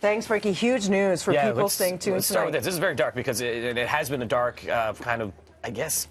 Thanks, Frankie. Huge news for people staying tuned let's start with this. This is very dark because it has been a dark kind of, I guess,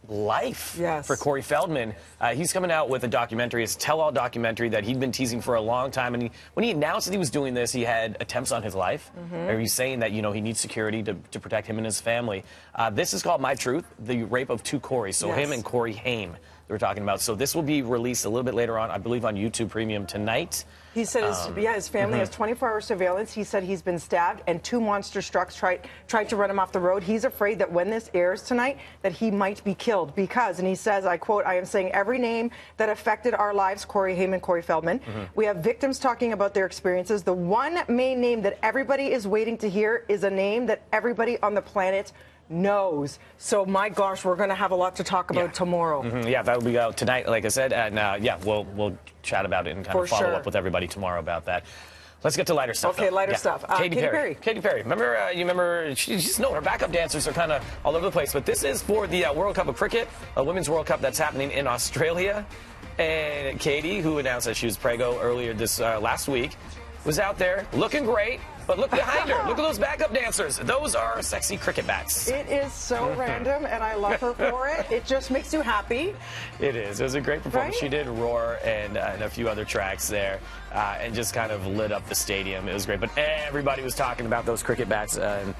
life for Corey Feldman. He's coming out with a documentary, it's a tell-all documentary that he'd been teasing for a long time. And when he announced that he was doing this, he had attempts on his life. Or he's saying that, he needs security to protect him and his family. This is called My Truth, the rape of two Corys. So him and Corey Haim we're talking about. So this will be released a little bit later on, I believe, on YouTube Premium tonight. He said his family has 24-hour surveillance. He said he's been stabbed and 2 monster trucks tried to run him off the road. He's afraid that when this airs tonight that he might be killed because, and he says, I quote, I am saying every name that affected our lives, Corey Haim and Corey Feldman. We have victims talking about their experiences. The one main name that everybody is waiting to hear is a name that everybody on the planet knows. So, my gosh, we're going to have a lot to talk about tomorrow. Yeah, that'll be out tonight, like I said, and we'll chat about it and kind of follow up with everybody tomorrow about that. Let's get to lighter stuff. Okay, lighter stuff. Katy Perry. Katy Perry. Remember, she's her backup dancers are kind of all over the place, but this is for the World Cup of Cricket, a Women's World Cup that's happening in Australia. And Katy, who announced that she was preggo earlier this last week, was out there looking great. But look behind her. Look at those backup dancers. Those are sexy cricket bats. It is so random, and I love her for it. It just makes you happy. It is. It was a great performance. Right? She did Roar and a few other tracks there and just kind of lit up the stadium. It was great. But everybody was talking about those cricket bats and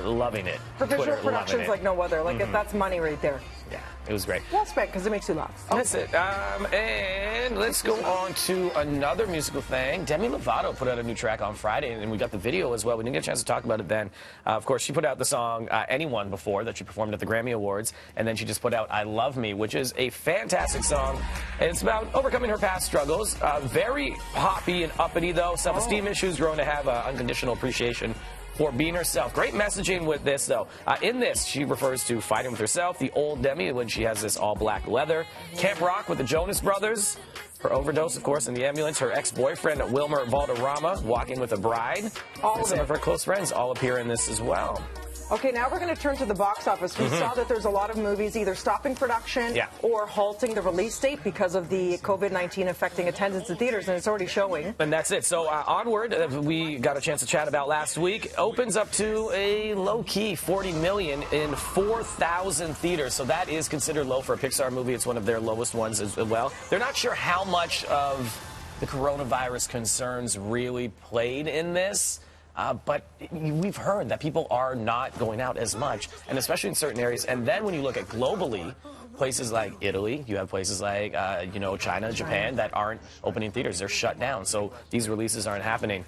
loving it. Her visual production's like no other. Like, that's money right there. Yeah, it was great. Well spent, because it makes you laugh. That's it. And let's go on to another musical thing. Demi Lovato put out a new track on Friday, and we got the video as well. We didn't get a chance to talk about it then. Of course, she put out the song Anyone before that she performed at the Grammy Awards, and then she just put out I Love Me, which is a fantastic song. And it's about overcoming her past struggles. Very poppy and uppity, though. Self-esteem issues, growing to have unconditional appreciation for being herself. Great messaging with this, though. In this, she refers to fighting with herself, the old Demi, when she has this all-black leather. Camp Rock with the Jonas Brothers. Her overdose, of course, in the ambulance. Her ex-boyfriend, Wilmer Valderrama, walking with a bride. Some of her close friends all appear in this as well. Okay, now we're going to turn to the box office. We saw that there's a lot of movies either stopping production or halting the release date because of the COVID-19 affecting attendance in theaters, and it's already showing. And that's it. So Onward, we got a chance to chat about last week, opens up to a low-key $40 million in 4,000 theaters. So that is considered low for a Pixar movie. It's one of their lowest ones as well. They're not sure how much of the coronavirus concerns really played in this. But we've heard that people are not going out as much, and especially in certain areas. And then when you look at globally, places like Italy, you have places like, China, Japan that aren't opening theaters. They're shut down. So these releases aren't happening.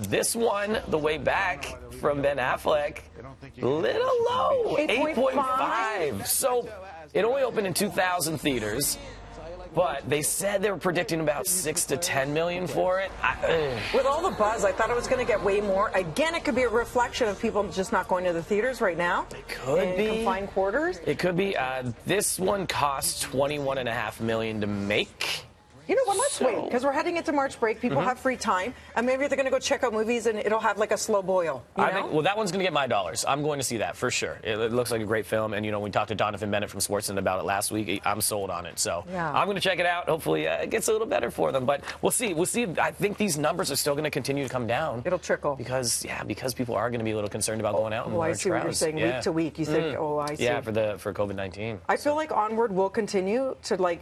This one, The Way Back from Ben Affleck, little low, 8.5. So it only opened in 2,000 theaters. But they said they were predicting about 6 to 10 million for it. With all the buzz, I thought it was going to get way more. Again, it could be a reflection of people just not going to the theaters right now. It could be. Confined quarters. It could be. This one cost $21.5 million to make. You know what, let's wait, because we're heading into March break. People have free time, and maybe they're going to go check out movies, and it'll have like a slow boil. I think, well, that one's going to get my dollars. I'm going to see that for sure. It looks like a great film, and we talked to Donovan Bennett from Sportsnet about it last week. I'm sold on it, so I'm going to check it out. Hopefully, it gets a little better for them, but we'll see. We'll see. I think these numbers are still going to continue to come down. It'll trickle because people are going to be a little concerned about going out. I see what you're saying. Week to week, you said. Oh, I see. Yeah, for COVID-19. I feel like Onward will continue to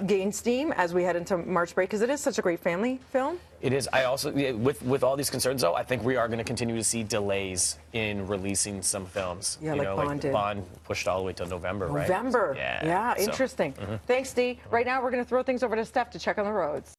gain steam as we head into March break, because it is such a great family film. It is. I also, with all these concerns, though, I think we are going to continue to see delays in releasing some films. Yeah, like Bond did. Bond pushed all the way till November, right? November. Yeah, interesting. Thanks, Dee. Right now, we're going to throw things over to Steph to check on the roads.